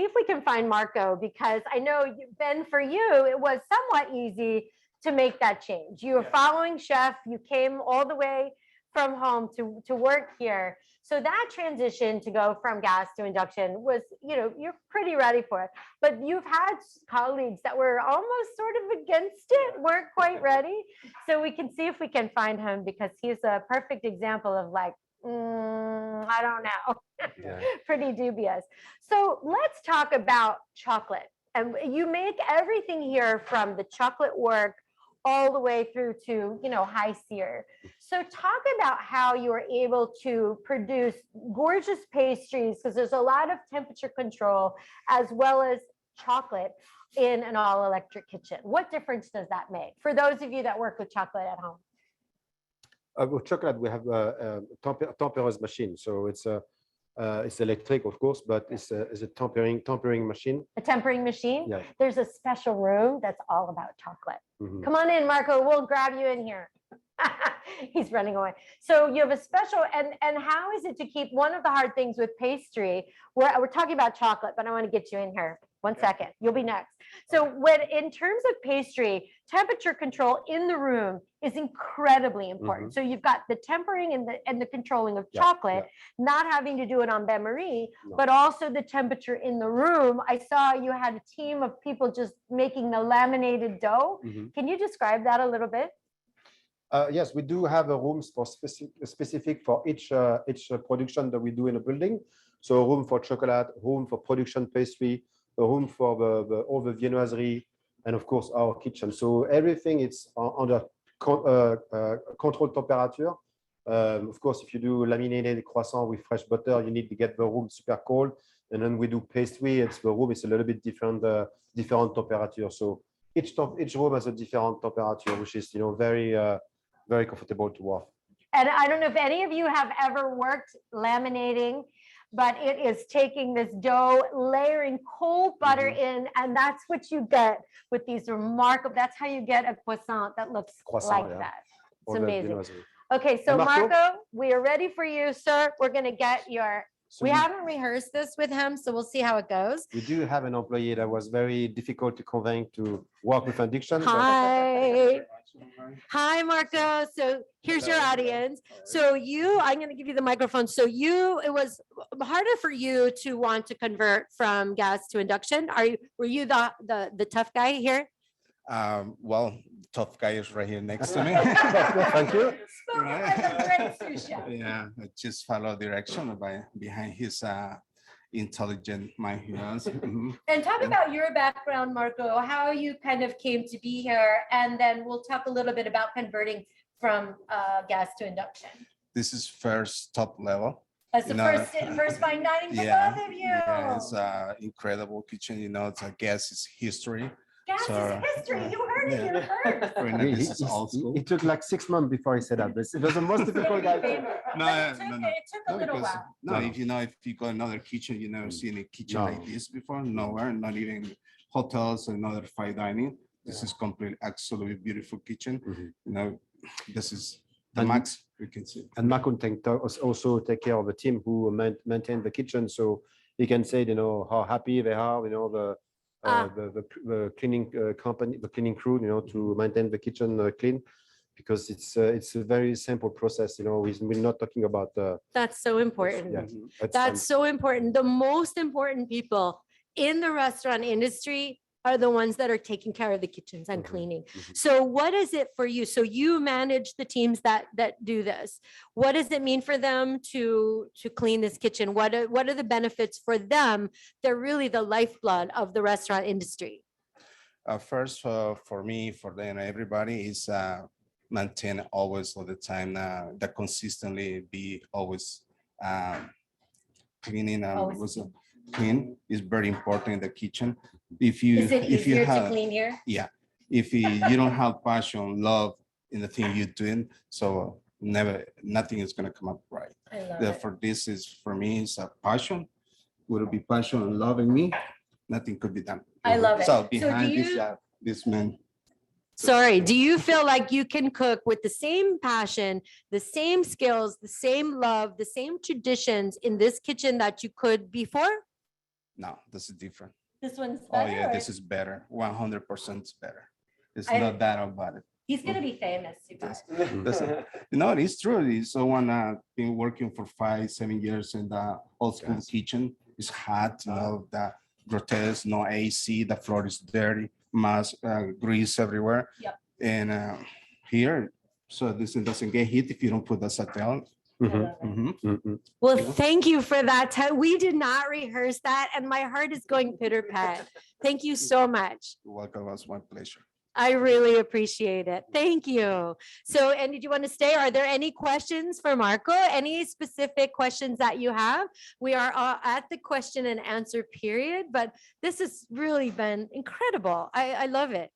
if we can find Marco, because I know Ben, for you, it was somewhat easy to make that change. You were Yeah. following chef, you came all the way from home to work here. So that transition to go from gas to induction was, you're pretty ready for it. But you've had colleagues that were almost sort of against it, weren't quite ready. So we can see if we can find him, because he's a perfect example of like, I don't know. Yeah. Pretty dubious. So let's talk about chocolate. And you make everything here from the chocolate work all the way through to, high sear. So talk about how you are able to produce gorgeous pastries, because there's a lot of temperature control as well as chocolate in an all electric kitchen. What difference does that make for those of you that work with chocolate at home? With chocolate, we have a temperers machine. So it's electric, of course, but it's a tempering machine. A tempering machine? Yeah. There's a special room that's all about chocolate. Mhm. Come on in, Marco. We'll grab you in here. He's running away. So you have a special, and how is it to keep, one of the hard things with pastry, we're talking about chocolate, but I want to get you in here. One second, you'll be next. So when, in terms of pastry, temperature control in the room is incredibly important. So you've got the tempering and the controlling of Yeah, chocolate, not having to do it on bain marie, No. but also the temperature in the room. I saw you had a team of people just making the laminated dough. Mhm. Can you describe that a little bit? Yes, we do have a rooms for specific for each production that we do in a building. So a room for chocolate, room for production pastry, a room for all the viennoiserie, and of course our kitchen. So everything is under controlled temperature. Of course, if you do laminated croissant with fresh butter, you need to get the room super cold. And then we do pastry. The room is a little bit different temperature. So each room has a different temperature, which is very comfortable to work. And I don't know if any of you have ever worked laminating, but it is taking this dough, layering cold butter in, and that's what you get with these remarkable, that's how you get a croissant that looks Croissant, like yeah. that. All It's the amazing. viennoiserie. Okay, so And Marco? Marco, we are ready for you, sir. We're gonna get your, So we haven't rehearsed this with him, so we'll see how it goes. we do have an employee that was very difficult to convince to work with addiction. Hi. Hi, Marco. So here's your audience. So I'm going to give you the microphone. So it was harder for you to want to convert from gas to induction. Were you the tough guy here? Well, tough guy is right here next to me. Thank you. Spoken like a great sous chef. Yeah, I just follow direction behind his intelligent mind. Mhm. And talk about your background, Marco, how you kind of came to be here, and then we'll talk a little bit about converting from gas to induction. This is first top level. That's the You know, first fine dining for Yeah, both of you. yeah, it's an incredible kitchen. It's a gas is history. Gas So, is history. You heard it yeah. here first. Right now, this is old school. It took like 6 months before he said that. It was the most difficult guy. No, It took a No, little because while. if you go another kitchen, you never seen a kitchen No. like this before. Nowhere, not even hotels and other fine dining. This is completely, absolutely beautiful kitchen. Mhm. This is the And- max we can see. And Marco also take care of the team who maintain the kitchen, so he can say, how happy they are, the cleaning company, the cleaning crew, to maintain the kitchen clean, because it's a very simple process. We're not talking about. That's so important. Yeah, That's so important. The most important people in the restaurant industry are the ones that are taking care of the kitchens and Mhm, cleaning. mhm. So what is it for you? So you manage the teams that do this. What does it mean for them to clean this kitchen? What are the benefits for them? They're really the lifeblood of the restaurant industry. First, for me, for them, everybody is maintain always all the time that consistently be always cleaning and Always was clean. clean is very important in the kitchen. If you have here? yeah, if you don't have passion, love in the thing you're doing, so nothing is gonna come up right. I love it. Therefore, this is for me is a passion. Would it be passion and love in me? Nothing could be done. I love it. So So behind do this, you, this man. sorry, do you feel like you can cook with the same passion, the same skills, the same love, the same traditions in this kitchen that you could before? No, this is different. This one's Oh better. yeah, or- this is better. 100% better. It's I- not bad about it. He's gonna be famous. You guys. Yes. No, it's true. It's someone been working for 5-7 years in the old school Yes. kitchen. It's hot, you know, the grotesque, no AC, the floor is dirty, mass grease everywhere. Yep. And here, so this one doesn't get hit if you don't put the satellite. Mhm, Mhm. mhm. Well, Yeah. thank you for that. We did not rehearse that, and my heart is going pitter pat. Thank you so much. You're welcome. It was my pleasure. I really appreciate it. Thank you. So, and did you want to stay? Are there any questions for Marco? Any specific questions that you have? We are at the question and answer period, but this has really been incredible. I love it.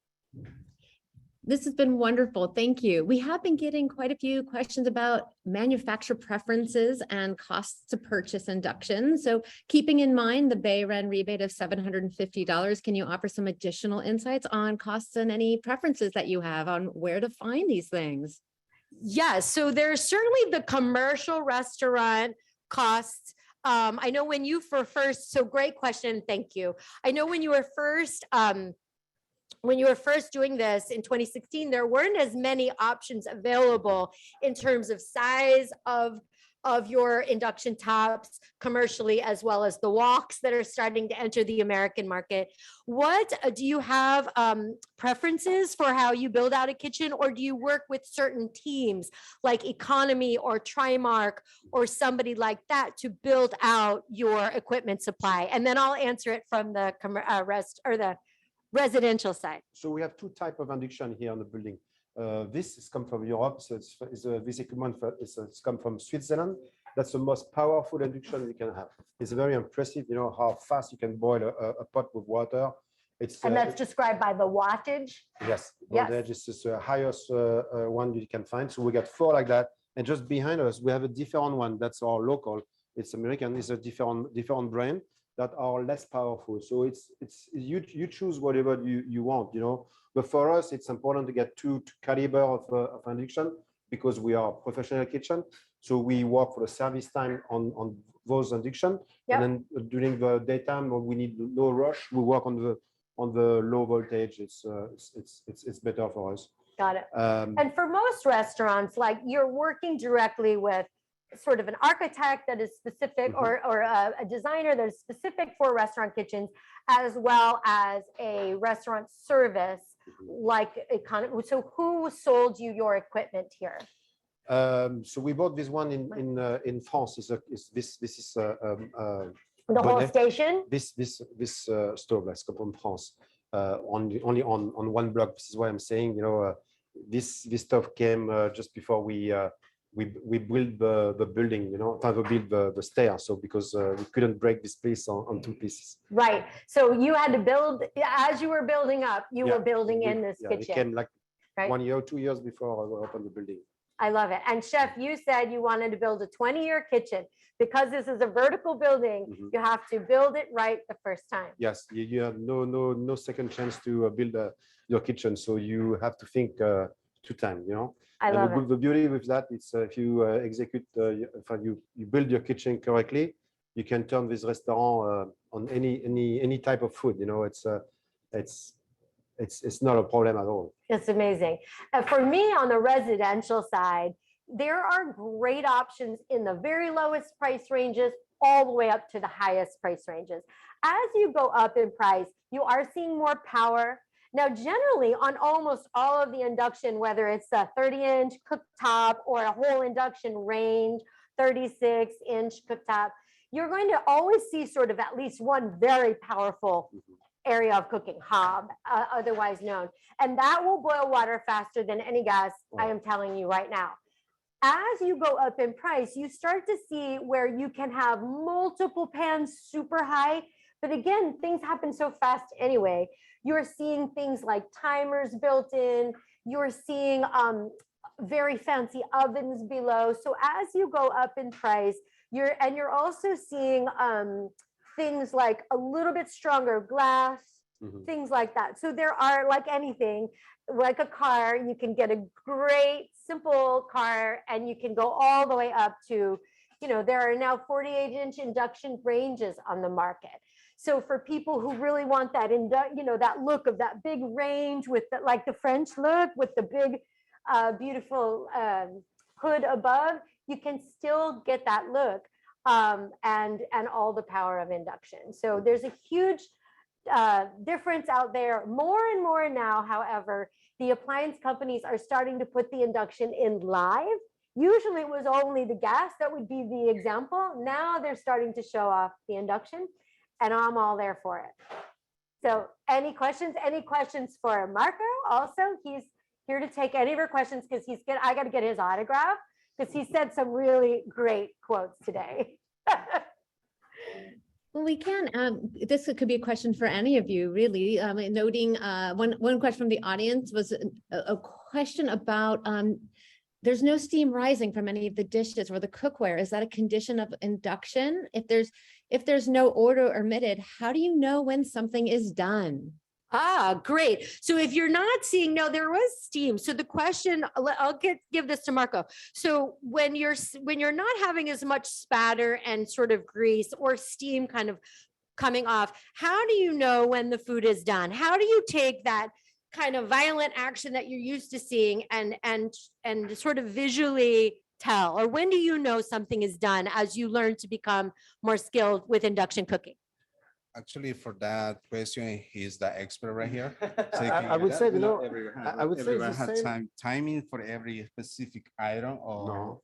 This has been wonderful. Thank you. We have been getting quite a few questions about manufacturer preferences and costs to purchase induction. So keeping in mind the Bay Run rebate of $750, can you offer some additional insights on costs and any preferences that you have on where to find these things? Yes, so there's certainly the commercial restaurant costs. I know when you were first, so great question, thank you. I know when you were first doing this in 2016, there weren't as many options available in terms of size of your induction tops commercially, as well as the woks that are starting to enter the American market. What do you have preferences for how you build out a kitchen, or do you work with certain teams like Economy or Trimark or somebody like that to build out your equipment supply? And then I'll answer it from the residential side. So we have two types of induction here on the building. This is come from Europe, so this equipment it's come from Switzerland. That's the most powerful induction you can have. It's very impressive, you know, how fast you can boil a pot with water. It's And that's described by the wattage. yes, Yes. voltage is the highest one you can find. So we got 4 like that, and just behind us we have a different one. That's our local. It's American. It's a different brand that are less powerful. So it's you choose whatever you want, you know. But for us, it's important to get two caliber of induction because we are professional kitchen. So we work for the service time on those induction. Yep. And then during the daytime when we need low rush, we work on the low voltage. It's better for us. Got it. And for most restaurants, like you're working directly with sort of an architect that is specific or a designer that is specific for restaurant kitchens, as well as a restaurant service like Economy. So who sold you your equipment here? So we bought this one in France. This is The whole Bonnet. station? This stove that's come from France. Only on one block. This is why I'm saying, you know, this stuff came just before we built the building, you know, we built the stair. So because we couldn't break this piece on 2 pieces. Right. So you had to build, as you were building up, you Yeah, were building in this It kitchen. came like right? 1 year, 2 years before we opened the building. I love it. And Chef, you said you wanted to build a 20-year kitchen. Because this is a vertical building, Mhm. you have to build it right the first time. Yes, you have no second chance to build your kitchen. So you have to think 2 times, you know. I And love it. the beauty with that is if you execute, you build your kitchen correctly, you can turn this restaurant on any type of food. You know, it's not a problem at all. It's amazing. For me, on the residential side, there are great options in the very lowest price ranges all the way up to the highest price ranges. As you go up in price, you are seeing more power. Now, generally on almost all of the induction, whether it's a 30-inch cooktop or a whole induction range, 36-inch cooktop, you're going to always see sort of at least one very powerful area of cooking, hob, otherwise known. And that will boil water faster than any gas, I am telling you right now. As you go up in price, you start to see where you can have multiple pans super high. But again, things happen so fast anyway. You're seeing things like timers built in. You're seeing very fancy ovens below. So as you go up in price, you're also seeing things like a little bit stronger glass, things like that. So there are, like anything, like a car, you can get a great simple car and you can go all the way up to, there are now 48-inch induction ranges on the market. So for people who really want that, that look of that big range with like the French look with the big, beautiful hood above, you can still get that look and all the power of induction. So there's a huge difference out there. More and more now, however, the appliance companies are starting to put the induction in live. Usually it was only the gas that would be the example. Now they're starting to show off the induction, and I'm all there for it. So any questions? Any questions for Marco? Also, he's here to take any of your questions because I got to get his autograph because he said some really great quotes today. Well, we can. This could be a question for any of you, really. Noting one question from the audience was a question about there's no steam rising from any of the dishes or the cookware. Is that a condition of induction? If there's no odor emitted, how do you know when something is done? Ah, great. So if you're not seeing, no, there was steam. So the question, I'll give this to Marco. So when you're not having as much spatter and sort of grease or steam kind of coming off, how do you know when the food is done? How do you take that kind of violent action that you're used to seeing and sort of visually tell, or when do you know something is done as you learn to become more skilled with induction cooking? Actually, for that question, he's the expert right here. So I would say, I would say everyone it's the has same. timing for every specific item or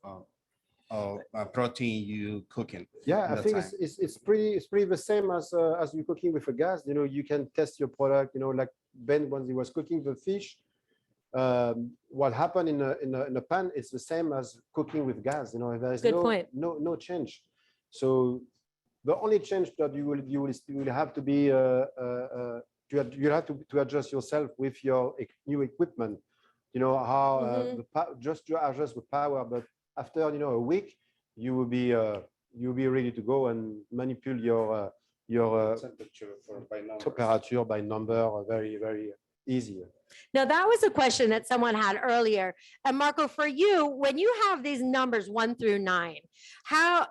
protein you cooking. Yeah, at I the think time. it's pretty the same as you cooking with a gas. You can test your product. Like Ben, when he was cooking the fish, what happened in a pan, it's the same as cooking with gas. There is Good point. no change. So the only change that you will have to be you have to adjust yourself with your new equipment. How just to adjust the power, but after a week, you will be ready to go and manipulate your Temperature by numbers. temperature by number very, very easy. Now that was a question that someone had earlier. And Marco, for you, when you have these numbers 1 through 9, how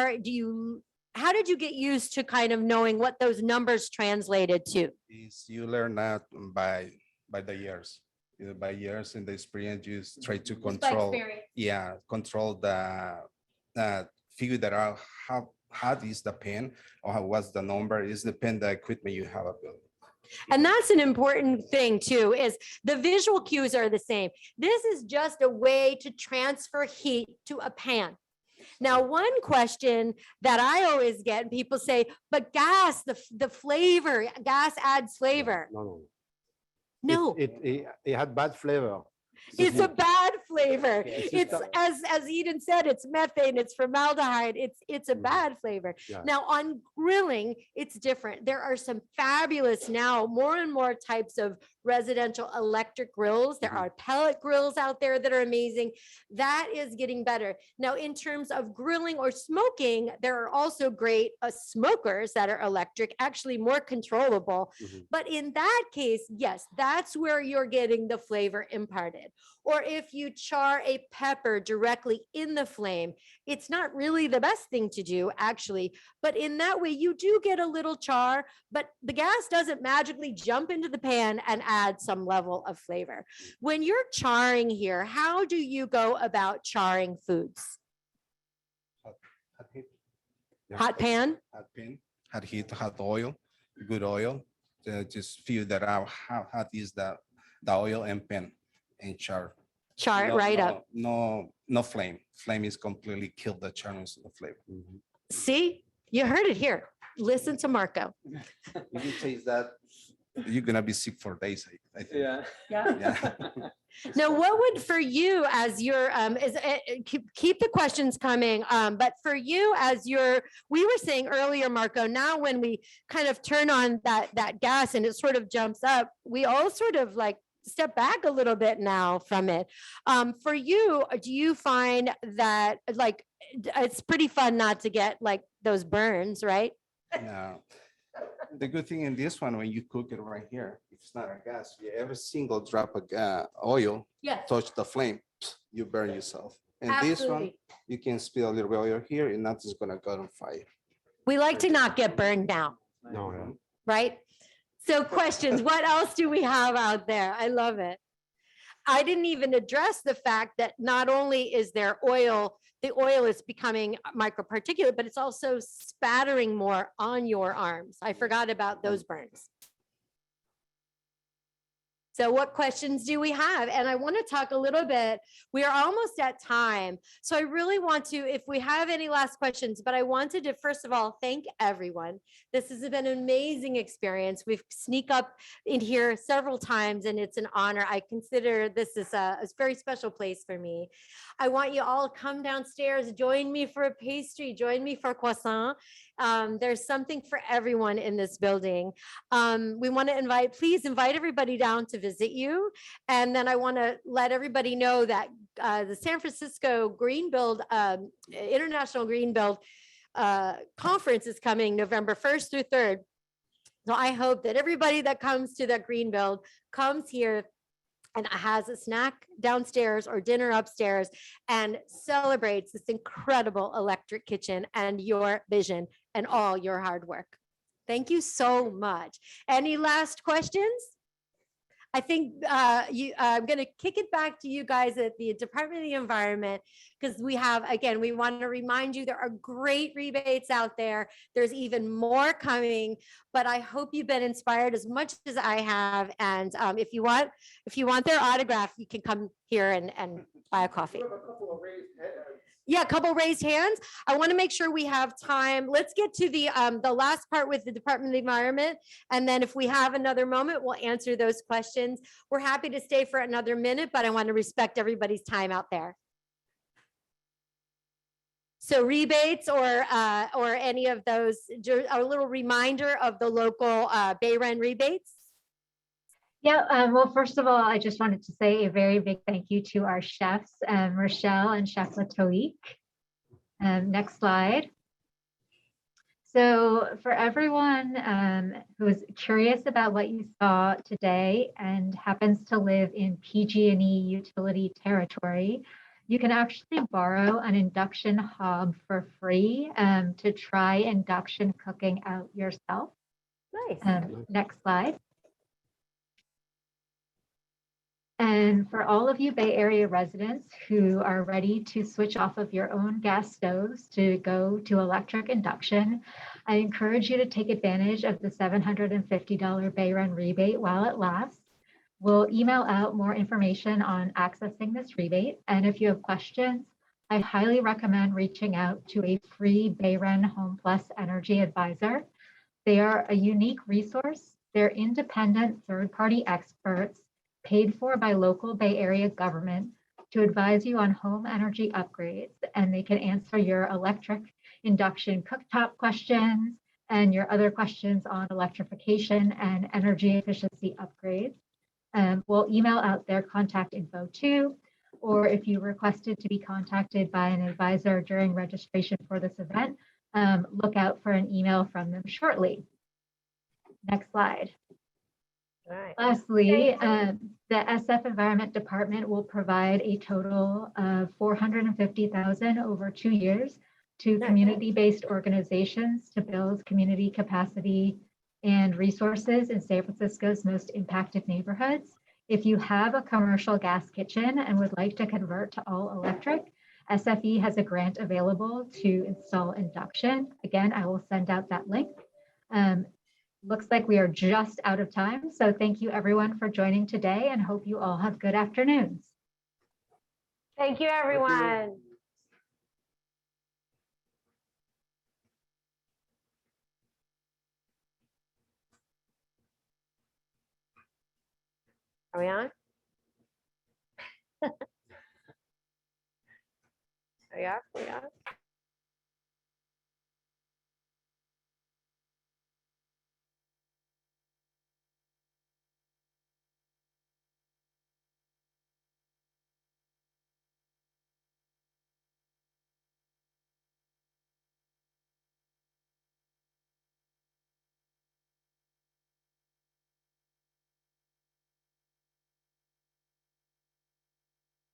did you get used to kind of knowing what those numbers translated to? Is you learn that by the years. By years in the experience, you try to control. Control the figure that out how is the pen or what's the number. Is depend the equipment you have available. And that's an important thing too, is the visual cues are the same. This is just a way to transfer heat to a pan. Now, one question that I always get, people say, but gas, the flavor, gas adds flavor. No. It had bad flavor. It's a bad flavor. Yeah, It's as Eden said, it's methane, it's formaldehyde, it's a bad flavor. Yeah. Now on grilling, it's different. There are some fabulous now, more and more types of residential electric grills. There are pellet grills out there that are amazing. That is getting better. Now, in terms of grilling or smoking, there are also great smokers that are electric, actually more controllable. But in that case, yes, that's where you're getting the flavor imparted. Or if you char a pepper directly in the flame, it's not really the best thing to do, actually. But in that way, you do get a little char, but the gas doesn't magically jump into the pan and add some level of flavor. When you're charring here, how do you go about charring foods? Yeah. hot pan. hot pan, hot heat, hot oil, good oil. Just feel that out how hot is the oil and pan and char. Char it No, right no, up. no flame. Flame is completely killed the charms of the flavor. Mhm. See, you heard it here. Listen to Marco. If you taste that, you're gonna be sick for days. I think. Yeah. Yeah. Now, what would for you as your keep the questions coming, but for you as your, we were saying earlier, Marco, now when we kind of turn on that gas and it sort of jumps up, we all sort of like step back a little bit now from it. For you, do you find that like it's pretty fun not to get like those burns, right? Now, the good thing in this one, when you cook it right here, it's not a gas. Every single drop of oil Yes. touch the flame, you burn yourself. And this one, Absolutely. you can spill a little bit of oil here, and nothing's gonna go on fire. We like to not get burned now, No, yeah. right? So questions, what else do we have out there? I love it. I didn't even address the fact that not only is there oil, the oil is becoming microparticulate, but it's also spattering more on your arms. I forgot about those burns. So what questions do we have? And I want to talk a little bit, we are almost at time. So I really want to, if we have any last questions, but I wanted to, first of all, thank everyone. This has been an amazing experience. We've sneak up in here several times and it's an honor. I consider this is a very special place for me. I want you all to come downstairs, join me for a pastry, join me for a croissant. There's something for everyone in this building. We want to please invite everybody down to visit you. And then I want to let everybody know that the San Francisco Greenbuild, International Greenbuild Conference is coming November 1st through 3rd. So I hope that everybody that comes to that Greenbuild comes here and has a snack downstairs or dinner upstairs and celebrates this incredible electric kitchen and your vision and all your hard work. Thank you so much. Any last questions? I think I'm going to kick it back to you guys at the Department of the Environment, because we have, again, we want to remind you there are great rebates out there. There's even more coming, but I hope you've been inspired as much as I have. And if you want their autograph, you can come here and buy a coffee. Yeah, a couple raised hands. I want to make sure we have time. Let's get to the last part with the Department of the Environment. And then if we have another moment, we'll answer those questions. We're happy to stay for another minute, but I want to respect everybody's time out there. So rebates or any of those, a little reminder of the local Bay Run rebates. Yeah, well, first of all, I just wanted to say a very big thank you to our chefs, Rochelle and Chef Latoik. Next slide. So for everyone who is curious about what you saw today and happens to live in PG&E utility territory, you can actually borrow an induction hob for free to try induction cooking out yourself. Nice. Next slide. And for all of you Bay Area residents who are ready to switch off of your own gas stoves to go to electric induction, I encourage you to take advantage of the $750 Bay Run rebate while it lasts. We'll email out more information on accessing this rebate. And if you have questions, I highly recommend reaching out to a free Bay Run Home Plus Energy Advisor. They are a unique resource. They're independent third-party experts paid for by local Bay Area government to advise you on home energy upgrades, and they can answer your electric induction cooktop questions and your other questions on electrification and energy efficiency upgrades. We'll email out their contact info too, or if you requested to be contacted by an advisor during registration for this event, look out for an email from them shortly. Next slide. Right. Lastly, the SF Environment Department will provide a total of $450,000 over 2 years to community-based organizations to build community capacity and resources in San Francisco's most impacted neighborhoods. If you have a commercial gas kitchen and would like to convert to all electric, SFE has a grant available to install induction. Again, I will send out that link. Looks like we are just out of time. So thank you everyone for joining today and hope you all have good afternoons. Thank you, everyone. Are we on? We are.